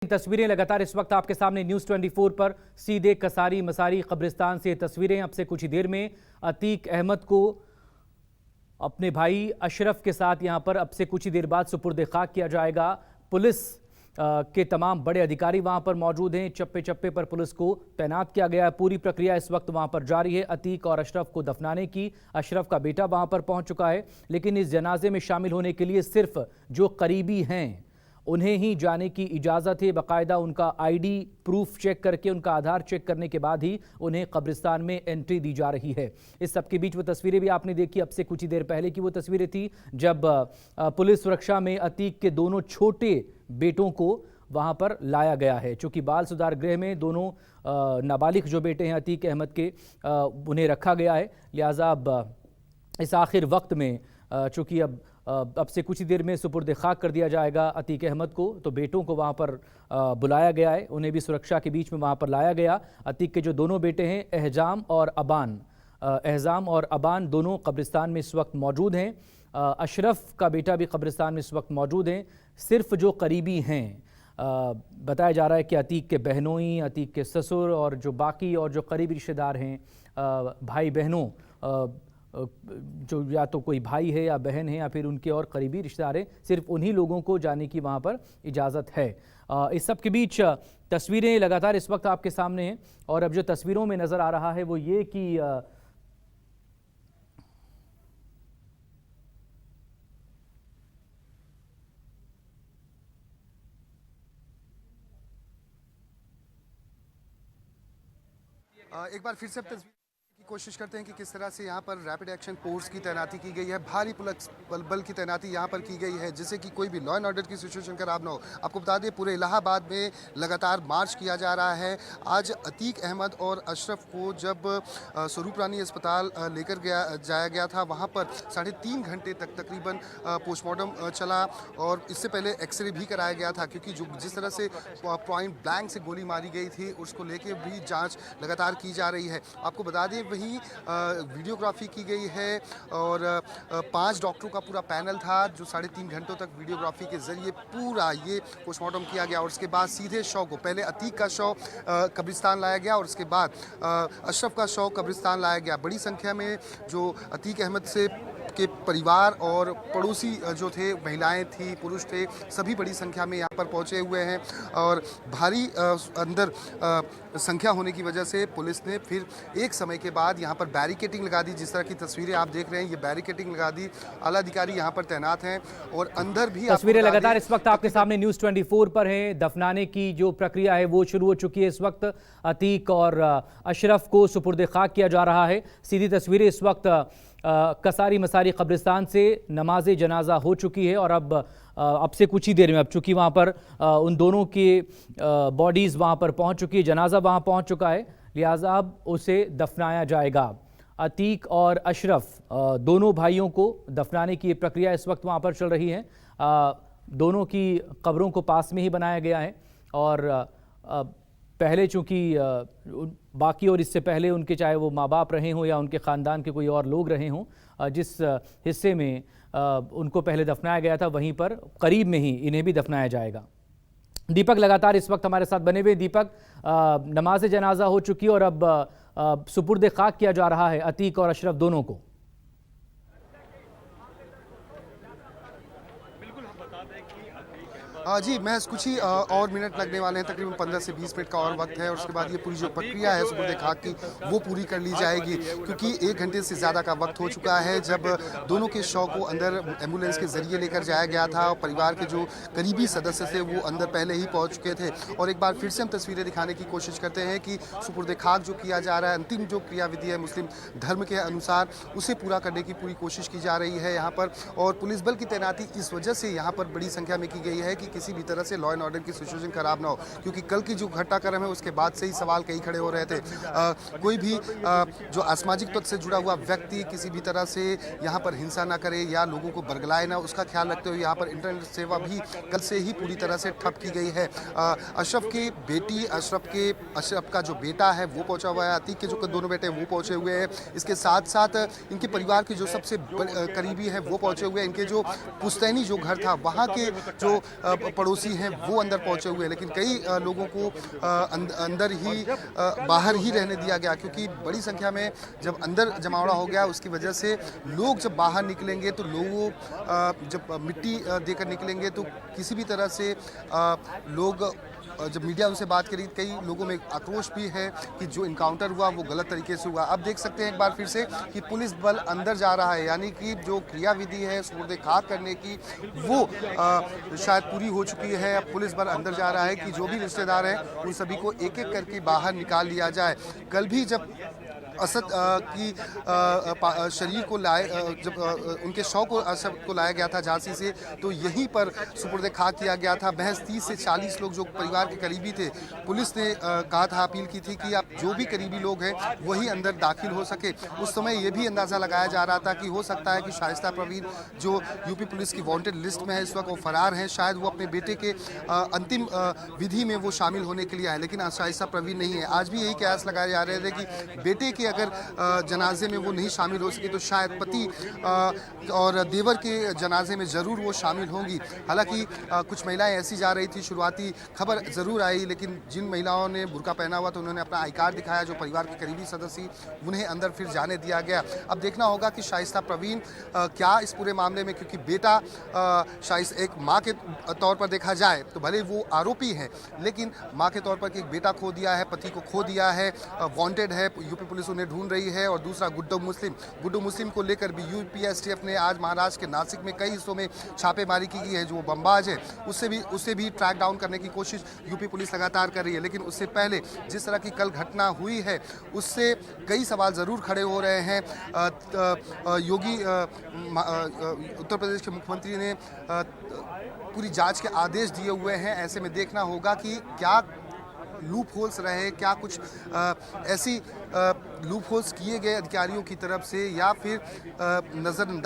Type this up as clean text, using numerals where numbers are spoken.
तस्वीरें लगातार इस वक्त आपके सामने न्यूज़ 24 पर सीधे कसारी मसारी कब्रिस्तान से तस्वीरें। अब से कुछ ही देर में अतीक अहमद को अपने भाई अशरफ के साथ यहां पर अब से कुछ ही देर बाद सुपुर्द खाक किया जाएगा। पुलिस के तमाम बड़े अधिकारी वहां पर मौजूद हैं। चप्पे चप्पे पर पुलिस को तैनात किया गया है। पूरी प्रक्रिया इस वक्त वहां पर जारी है अतीक और अशरफ को दफनाने की। अशरफ का बेटा वहां पर पहुंच चुका है, लेकिन इस जनाजे में शामिल होने के लिए सिर्फ जो करीबी हैं उन्हें ही जाने की इजाज़त है। बाकायदा उनका आईडी प्रूफ चेक करके, उनका आधार चेक करने के बाद ही उन्हें कब्रिस्तान में एंट्री दी जा रही है। इस सब के बीच वो तस्वीरें भी आपने देखी, अब से कुछ ही देर पहले की वो तस्वीरें थी जब पुलिस सुरक्षा में अतीक के दोनों छोटे बेटों को वहां पर लाया गया है। चूँकि बाल सुधार गृह में दोनों नाबालिग जो बेटे हैं अतीक अहमद के, उन्हें रखा गया है। लिहाजा अब इस आखिर वक्त में चूँकि अब से कुछ ही देर में सुपुर्द खाक कर दिया जाएगा अतीक अहमद को, तो बेटों को वहाँ पर बुलाया गया है, उन्हें भी सुरक्षा के बीच में वहाँ पर लाया गया। अतीक के जो दोनों बेटे हैं एहजाम और अबान दोनों कब्रिस्तान में इस वक्त मौजूद हैं। अशरफ का बेटा भी कब्रिस्तान में इस वक्त मौजूद हैं। सिर्फ जो करीबी हैं, बताया जा रहा है कि अतीक के बहनोई, अतीक के ससुर और जो बाकी और जो करीबी रिश्तेदार हैं, भाई बहनों, जो या तो कोई भाई है या बहन है या फिर उनके और करीबी रिश्तेदार हैं, सिर्फ उन्हीं लोगों को जाने की वहाँ पर इजाज़त है। इस सब के बीच तस्वीरें लगातार इस वक्त आपके सामने हैं और अब जो तस्वीरों में नज़र आ रहा है वो ये कि एक बार फिर से तस्वीर की कोशिश करते हैं कि किस तरह से यहाँ पर रैपिड एक्शन फोर्स की तैनाती की गई है। भारी पुलिस बल की तैनाती यहाँ पर की गई है, जिससे कि कोई भी लॉ एंड ऑर्डर की सिचुएशन खराब ना हो। आपको बता दें पूरे इलाहाबाद में लगातार मार्च किया जा रहा है। आज अतीक अहमद और अशरफ को जब स्वरूप रानी अस्पताल लेकर जाया गया था, वहाँ पर 3.5 घंटे तक तकरीबन पोस्टमार्टम चला और इससे पहले एक्सरे भी कराया गया था, क्योंकि जो जिस तरह से पॉइंट ब्लैंक से गोली मारी गई थी उसको लेकर भी जाँच लगातार की जा रही है। आपको बता दें वहीं वीडियोग्राफी की गई है और 5 डॉक्टरों का पूरा पैनल था जो 3.5 घंटों तक वीडियोग्राफी के जरिए पूरा ये पोस्टमार्टम किया गया और उसके बाद सीधे शव को, पहले अतीक का शव कब्रिस्तान लाया गया और उसके बाद अशरफ का शव कब्रिस्तान लाया गया। बड़ी संख्या में जो अतीक अहमद से के परिवार और पड़ोसी जो थे, महिलाएं थी, पुरुष थे, सभी बड़ी संख्या में यहाँ पर पहुँचे हुए हैं और भारी अंदर संख्या होने की वजह से पुलिस ने फिर एक समय के बाद यहाँ पर बैरिकेटिंग लगा दी। जिस तरह की तस्वीरें आप देख रहे हैं, ये बैरिकेटिंग लगा दी, आला अधिकारी यहाँ पर तैनात हैं और अंदर भी तस्वीरें लगातार इस वक्त आपके सामने न्यूज़ 24 पर हैं। दफनाने की जो प्रक्रिया है वो शुरू हो चुकी है। इस वक्त अतीक और अशरफ को सुपुर्द खाक किया जा रहा है। सीधी तस्वीरें इस वक्त कसारी मसारी कब्रिस्तान से नमाज जनाजा हो चुकी है और अब से कुछ ही देर में, अब चूँकि वहाँ पर उन दोनों की बॉडीज़ वहाँ पर पहुँच चुकी है, जनाजा वहाँ पहुँच चुका है, लिहाजा अब उसे दफनाया जाएगा। अतीक और अशरफ दोनों भाइयों को दफनाने की प्रक्रिया इस वक्त वहाँ पर चल रही है। दोनों की कब्रों को पास में ही बनाया गया है और पहले चूँकि बाकी और इससे पहले उनके, चाहे वो माँ बाप रहे हों या उनके ख़ानदान के कोई और लोग रहे हों, जिस हिस्से में उनको पहले दफनाया गया था वहीं पर करीब में ही इन्हें भी दफनाया जाएगा। दीपक लगातार इस वक्त हमारे साथ बने हुए। दीपक, नमाज जनाजा हो चुकी है और अब सुपुर्द खाक किया जा रहा है अतीक और अशरफ दोनों को। जी, महज कुछ ही और मिनट लगने वाले हैं, तकरीबन 15 से 20 मिनट का और वक्त है और उसके बाद ये पूरी जो प्रक्रिया है सुपुर्द खाक की वो पूरी कर ली जाएगी, क्योंकि 1 घंटे से ज़्यादा का वक्त हो चुका है जब दोनों के शव को अंदर एम्बुलेंस के ज़रिए लेकर जाया गया था और परिवार के जो करीबी सदस्य थे वो अंदर पहले ही पहुँच चुके थे। और एक बार फिर से हम तस्वीरें दिखाने की कोशिश करते हैं कि सुपुर्द खाक जो किया जा रहा है, अंतिम जो क्रियाविधि है मुस्लिम धर्म के अनुसार, उसे पूरा करने की पूरी कोशिश की जा रही है यहाँ पर। और पुलिस बल की तैनाती इस वजह से यहाँ पर बड़ी संख्या में की गई है कि किसी भी तरह से लॉ एंड ऑर्डर की सिचुएशन खराब ना हो, क्योंकि कल की जो घटनाक्रम है उसके बाद से ही सवाल कई खड़े हो रहे थे। कोई भी जो असामाजिक तत्व से जुड़ा हुआ व्यक्ति किसी भी तरह से यहाँ पर हिंसा ना करे या लोगों को बरगलाए ना, उसका ख्याल रखते हुए यहाँ पर इंटरनेट सेवा भी कल से ही पूरी तरह से ठप की गई है। अशरफ की बेटी, अशरफ का जो बेटा है वो पहुँचा हुआ है, अतीक के जो दोनों बेटे वो पहुँचे हुए हैं, इसके साथ साथ इनके परिवार के जो सबसे करीबी है वो पहुँचे हुए हैं। इनके जो पुश्तैनी जो घर था वहाँ के जो पड़ोसी हैं वो अंदर पहुंचे हुए हैं, लेकिन कई लोगों को अंदर ही बाहर ही रहने दिया गया, क्योंकि बड़ी संख्या में जब अंदर जमावड़ा हो गया उसकी वजह से लोग जब बाहर निकलेंगे तो लोगों जब मिट्टी देकर निकलेंगे तो किसी भी तरह से लोग जब मीडिया उनसे बात करी, कई लोगों में आक्रोश भी है कि जो इनकाउंटर हुआ वो गलत तरीके से हुआ। अब देख सकते हैं एक बार फिर से कि पुलिस बल अंदर जा रहा है, यानी कि जो क्रियाविधि है सुपुर्द खाक करने की वो शायद पूरी हो चुकी है। अब पुलिस बल अंदर जा रहा है कि जो भी रिश्तेदार हैं उन सभी को एक एक करके बाहर निकाल लिया जाए। कल भी जब असद की शरीर को जब उनके शव को असद को लाया गया था झांसी से, तो यहीं पर सुपुर्द खाक किया गया था। महज 30 से 40 लोग जो परिवार के करीबी थे, पुलिस ने कहा था, अपील की थी कि आप जो भी करीबी लोग हैं वही अंदर दाखिल हो सके। उस समय ये भी अंदाज़ा लगाया जा रहा था कि हो सकता है कि शाइस्ता परवीन जो यूपी पुलिस की वांटेड लिस्ट में है इस वक्त, वो फरार हैं, शायद वो अपने बेटे के अंतिम विधि में वो शामिल होने के लिए आए, लेकिन शाइस्ता परवीन नहीं है। आज भी यही कयास लगाए जा रहे थे कि बेटे के अगर जनाजे में वो नहीं शामिल हो सकी तो शायद पति और देवर के जनाजे में ज़रूर वो शामिल होंगी। हालांकि कुछ महिलाएं ऐसी जा रही थी, शुरुआती खबर ज़रूर आई, लेकिन जिन महिलाओं ने बुर्का पहना हुआ तो उन्होंने अपना आई कार्ड दिखाया, जो परिवार के करीबी सदस्य उन्हें अंदर फिर जाने दिया गया। अब देखना होगा कि शाइस्ता परवीन क्या इस पूरे मामले में, क्योंकि बेटा एक माँ के तौर पर देखा जाए तो भले वो आरोपी हैं, लेकिन माँ के तौर पर कि एक बेटा खो दिया है, पति को खो दिया है, वांटेड है, यूपी पुलिस उन्हें ढूंढ रही है। और दूसरा गुड्डू मुस्लिम को लेकर भी यूपी एसटीएफ ने आज महाराष्ट्र के नासिक में कई हिस्सों में छापेमारी की है। जो बमबाज है उससे भी ट्रैक डाउन करने की कोशिश यूपी पुलिस लगातार कर रही है। लेकिन उससे पहले जिस तरह की कल घटना हुई है उससे कई सवाल ज़रूर खड़े हो रहे हैं। योगी उत्तर प्रदेश के मुख्यमंत्री ने पूरी जांच के आदेश दिए हुए हैं। ऐसे में देखना होगा कि क्या लूप होल्स रहे, क्या कुछ ऐसी लूप होल्स किए गए अधिकारियों की तरफ से, या फिर नज़रअंदाज